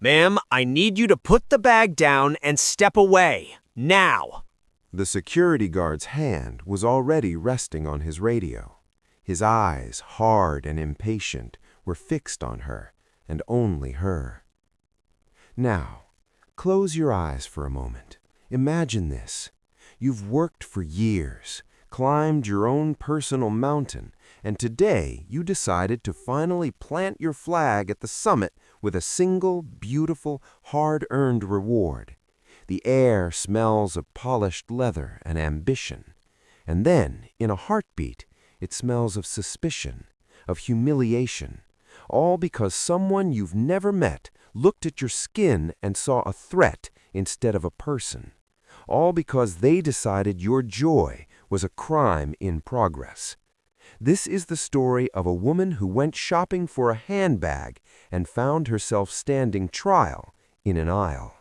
Ma'am, I need you to put the bag down and step away, now. The security guard's hand was already resting on his radio. His eyes, hard and impatient, were fixed on her, and only her. Now, close your eyes for a moment. Imagine this. You've worked for years, climbed your own personal mountain, and today you decided to finally plant your flag at the summit with a single, beautiful, hard-earned reward. The air smells of polished leather and ambition. And then, in a heartbeat, it smells of suspicion, of humiliation, all because someone you've never met looked at your skin and saw a threat instead of a person. All because they decided your joy was a crime in progress. This is the story of a woman who went shopping for a handbag and found herself standing trial in an aisle.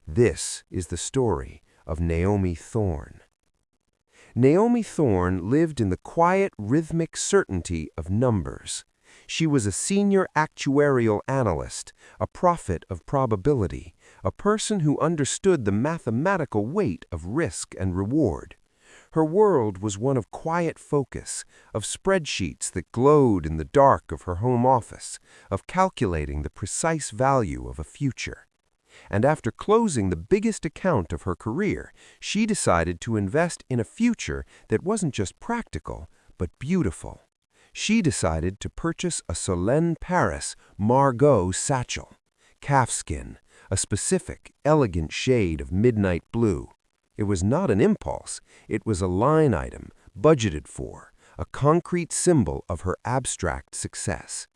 This is the story of Naomi Thorne. Naomi Thorne lived in the quiet, rhythmic certainty of numbers. She was a senior actuarial analyst, a prophet of probability, a person who understood the mathematical weight of risk and reward. Her world was one of quiet focus, of spreadsheets that glowed in the dark of her home office, of calculating the precise value of a future. And after closing the biggest account of her career, she decided to invest in a future that wasn't just practical, but beautiful. She decided to purchase a Solène Paris Margot satchel, calfskin, a specific, elegant shade of midnight blue. It was not an impulse, it was a line item, budgeted for, a concrete symbol of her abstract success.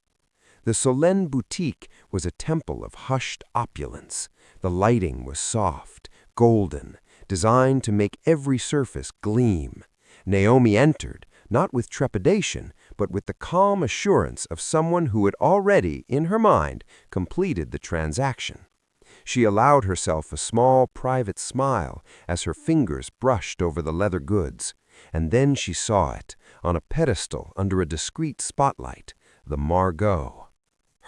The Solène boutique was a temple of hushed opulence. The lighting was soft, golden, designed to make every surface gleam. Naomi entered, not with trepidation, but with the calm assurance of someone who had already, in her mind, completed the transaction. She allowed herself a small, private smile as her fingers brushed over the leather goods, and then she saw it, on a pedestal under a discreet spotlight, the Margot.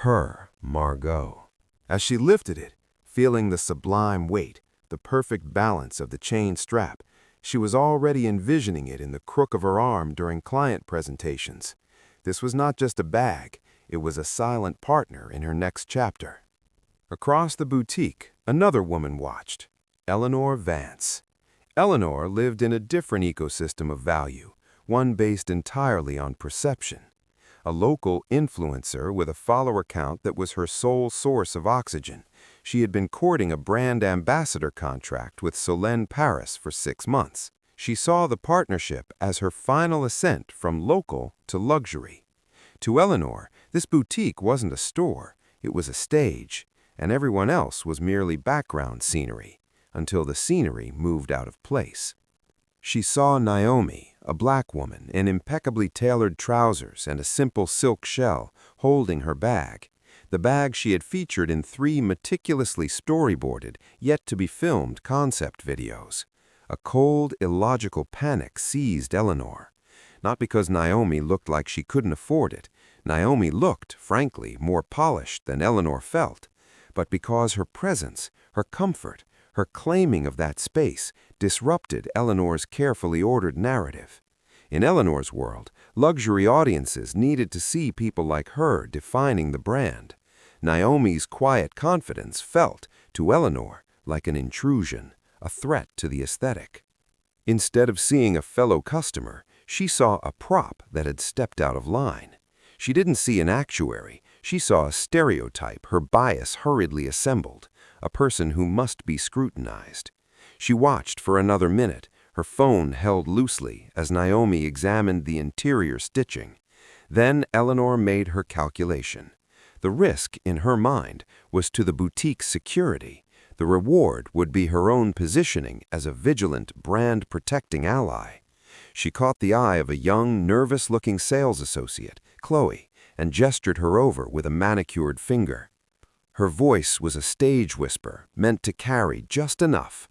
Her Margot. As she lifted it, feeling the sublime weight, the perfect balance of the chain strap, she was already envisioning it in the crook of her arm during client presentations. This was not just a bag, it was a silent partner in her next chapter. Across the boutique, another woman watched, Eleanor Vance. Eleanor lived in a different ecosystem of value, one based entirely on perception. A local influencer with a follower count that was her sole source of oxygen. She had been courting a brand ambassador contract with Solène Paris for 6 months. She saw the partnership as her final ascent from local to luxury. To Eleanor, this boutique wasn't a store, it was a stage, and everyone else was merely background scenery, until the scenery moved out of place. She saw Naomi, a black woman, in impeccably tailored trousers and a simple silk shell, holding her bag. The bag she had featured in 3 meticulously storyboarded, yet-to-be-filmed concept videos. A cold, illogical panic seized Eleanor. Not because Naomi looked like she couldn't afford it. Naomi looked, frankly, more polished than Eleanor felt. But because her presence, her comfort, her claiming of that space disrupted Eleanor's carefully ordered narrative. In Eleanor's world, luxury audiences needed to see people like her defining the brand. Naomi's quiet confidence felt, to Eleanor, like an intrusion, a threat to the aesthetic. Instead of seeing a fellow customer, she saw a prop that had stepped out of line. She didn't see an actuary, she saw a stereotype, her bias hurriedly assembled, a person who must be scrutinized. She watched for another minute, her phone held loosely as Naomi examined the interior stitching. Then Eleanor made her calculation. The risk, in her mind, was to the boutique's security. The reward would be her own positioning as a vigilant, brand-protecting ally. She caught the eye of a young, nervous-looking sales associate, Chloe, and gestured her over with a manicured finger. Her voice was a stage whisper, meant to carry just enough.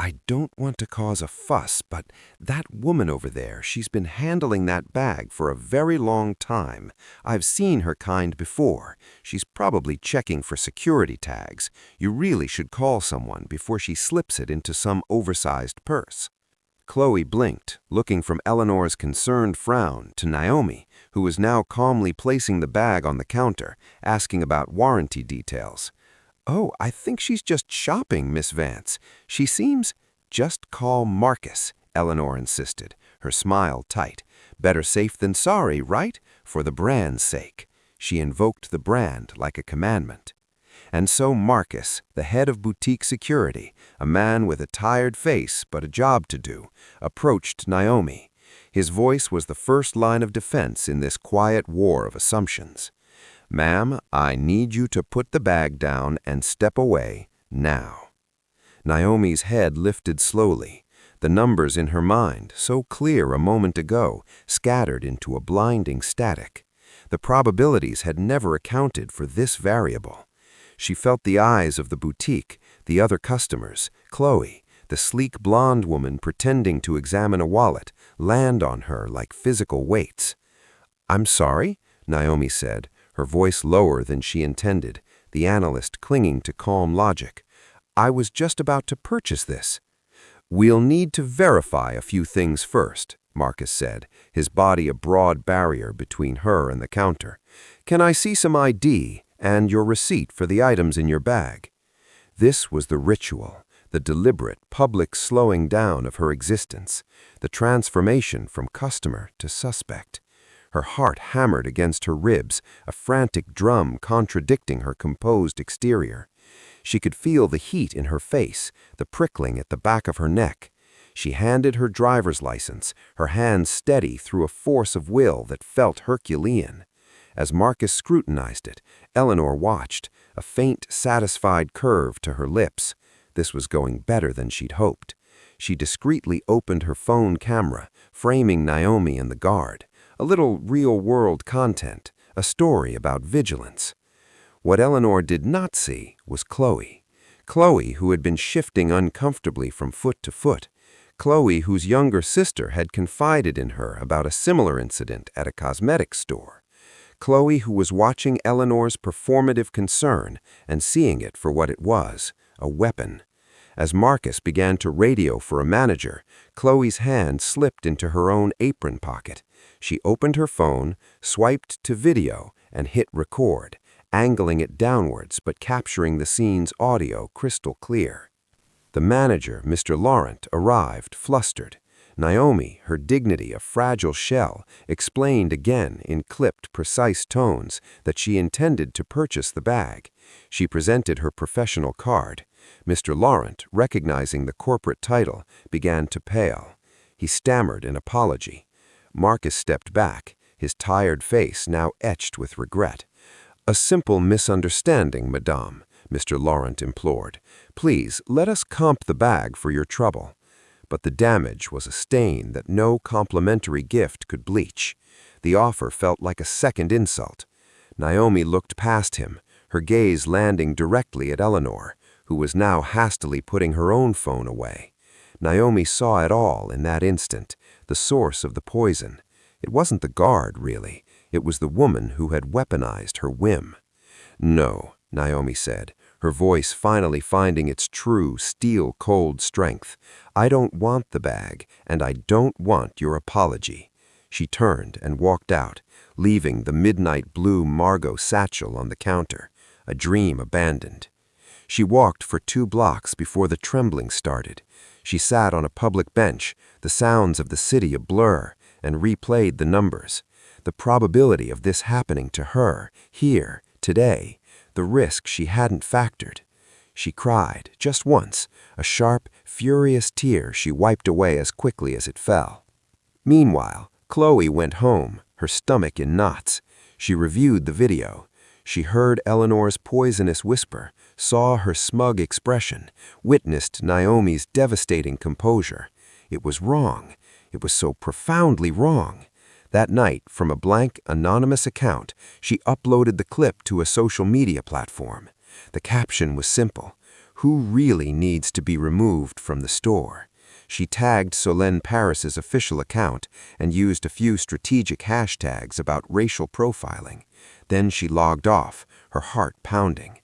I don't want to cause a fuss, but that woman over there, she's been handling that bag for a very long time. I've seen her kind before. She's probably checking for security tags. You really should call someone before she slips it into some oversized purse." Chloe blinked, looking from Eleanor's concerned frown to Naomi, who was now calmly placing the bag on the counter, asking about warranty details. "Oh, I think she's just shopping, Miss Vance. She seems—" "Just call Marcus," Eleanor insisted, her smile tight. "Better safe than sorry, right? For the brand's sake." She invoked the brand like a commandment. And so Marcus, the head of boutique security, a man with a tired face but a job to do, approached Naomi. His voice was the first line of defense in this quiet war of assumptions. "Ma'am, I need you to put the bag down and step away now." Naomi's head lifted slowly. The numbers in her mind, so clear a moment ago, scattered into a blinding static. The probabilities had never accounted for this variable. She felt the eyes of the boutique, the other customers, Chloe, the sleek blonde woman pretending to examine a wallet, land on her like physical weights. "I'm sorry," Naomi said, her voice lower than she intended, the analyst clinging to calm logic. "I was just about to purchase this." "We'll need to verify a few things first," Marcus said, his body a broad barrier between her and the counter. "Can I see some ID and your receipt for the items in your bag?" This was the ritual, the deliberate, public slowing down of her existence, the transformation from customer to suspect. Her heart hammered against her ribs, a frantic drum contradicting her composed exterior. She could feel the heat in her face, the prickling at the back of her neck. She handed her driver's license, her hands steady through a force of will that felt Herculean. As Marcus scrutinized it, Eleanor watched, a faint, satisfied curve to her lips. This was going better than she'd hoped. She discreetly opened her phone camera, framing Naomi and the guard. A little real-world content, a story about vigilance. What Eleanor did not see was Chloe. Chloe, who had been shifting uncomfortably from foot to foot. Chloe, whose younger sister had confided in her about a similar incident at a cosmetics store. Chloe, who was watching Eleanor's performative concern and seeing it for what it was, a weapon. As Marcus began to radio for a manager, Chloe's hand slipped into her own apron pocket. She opened her phone, swiped to video, and hit record, angling it downwards but capturing the scene's audio crystal clear. The manager, Mr. Laurent, arrived, flustered. Naomi, her dignity a fragile shell, explained again in clipped, precise tones that she intended to purchase the bag. She presented her professional card. Mr. Laurent, recognizing the corporate title, began to pale. He stammered an apology. Marcus stepped back, his tired face now etched with regret. "A simple misunderstanding, madame," Mr. Laurent implored. "Please, let us comp the bag for your trouble." But the damage was a stain that no complimentary gift could bleach. The offer felt like a second insult. Naomi looked past him, her gaze landing directly at Eleanor, who was now hastily putting her own phone away. Naomi saw it all in that instant, the source of the poison. It wasn't the guard, really. It was the woman who had weaponized her whim. "No," Naomi said, her voice finally finding its true, steel-cold strength. "I don't want the bag, and I don't want your apology." She turned and walked out, leaving the midnight blue Margot satchel on the counter, a dream abandoned. She walked for 2 blocks before the trembling started. She sat on a public bench, the sounds of the city a blur, and replayed the numbers. The probability of this happening to her, here, today, the risk she hadn't factored. She cried, just once, a sharp, furious tear she wiped away as quickly as it fell. Meanwhile, Chloe went home, her stomach in knots. She reviewed the video. She heard Eleanor's poisonous whisper, saw her smug expression, witnessed Naomi's devastating composure. It was wrong. It was so profoundly wrong. That night, from a blank, anonymous account, she uploaded the clip to a social media platform. The caption was simple. Who really needs to be removed from the store? She tagged Solène Paris's official account and used a few strategic hashtags about racial profiling. Then she logged off, her heart pounding.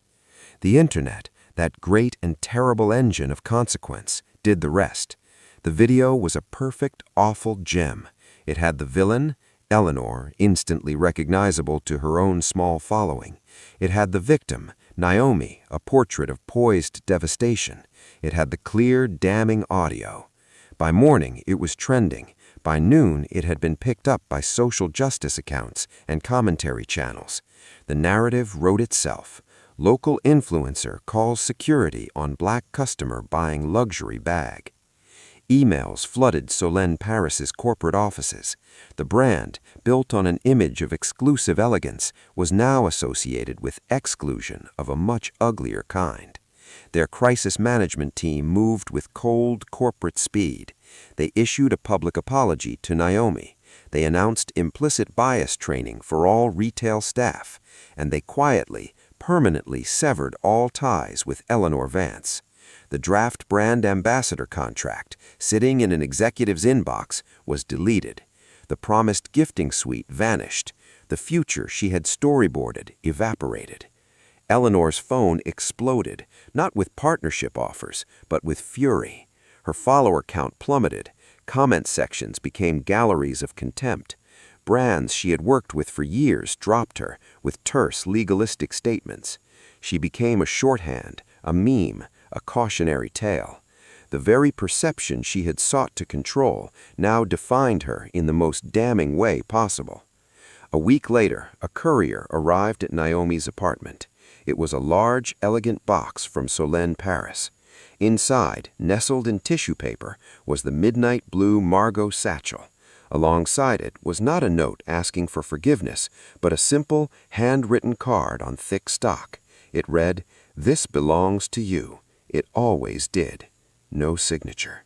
The internet, that great and terrible engine of consequence, did the rest. The video was a perfect, awful gem. It had the villain, Eleanor, instantly recognizable to her own small following. It had the victim, Naomi, a portrait of poised devastation. It had the clear, damning audio. By morning, it was trending. By noon, it had been picked up by social justice accounts and commentary channels. The narrative wrote itself. Local influencer calls security on black customer buying luxury bag. Emails flooded Solène Paris's corporate offices. The brand, built on an image of exclusive elegance, was now associated with exclusion of a much uglier kind. Their crisis management team moved with cold corporate speed. They issued a public apology to Naomi. They announced implicit bias training for all retail staff, and they quietly, permanently severed all ties with Eleanor Vance. The draft brand ambassador contract, sitting in an executive's inbox, was deleted. The promised gifting suite vanished. The future she had storyboarded evaporated. Eleanor's phone exploded, not with partnership offers, but with fury. Her follower count plummeted. Comment sections became galleries of contempt. Brands she had worked with for years dropped her with terse, legalistic statements. She became a shorthand, a meme, a cautionary tale. The very perception she had sought to control now defined her in the most damning way possible. A week later, a courier arrived at Naomi's apartment. It was a large, elegant box from Solène Paris. Inside, nestled in tissue paper, was the midnight blue Margot satchel. Alongside it was not a note asking for forgiveness, but a simple, handwritten card on thick stock. It read, "This belongs to you. It always did." No signature.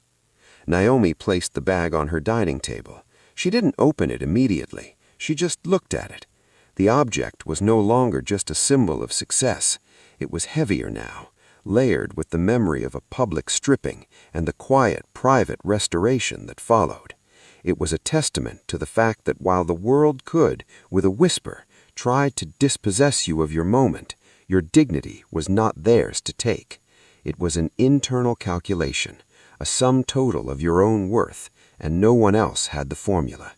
Naomi placed the bag on her dining table. She didn't open it immediately. She just looked at it. The object was no longer just a symbol of success. It was heavier now, layered with the memory of a public stripping and the quiet, private restoration that followed. It was a testament to the fact that while the world could, with a whisper, try to dispossess you of your moment, your dignity was not theirs to take. It was an internal calculation, a sum total of your own worth, and no one else had the formula.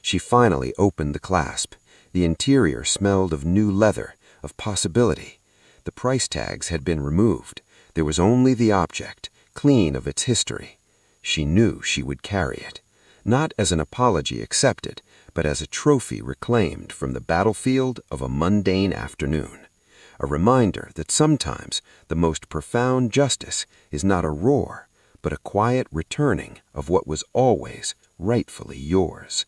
She finally opened the clasp. The interior smelled of new leather, of possibility. The price tags had been removed. There was only the object, clean of its history. She knew she would carry it, not as an apology accepted, but as a trophy reclaimed from the battlefield of a mundane afternoon. A reminder that sometimes the most profound justice is not a roar, but a quiet returning of what was always rightfully yours.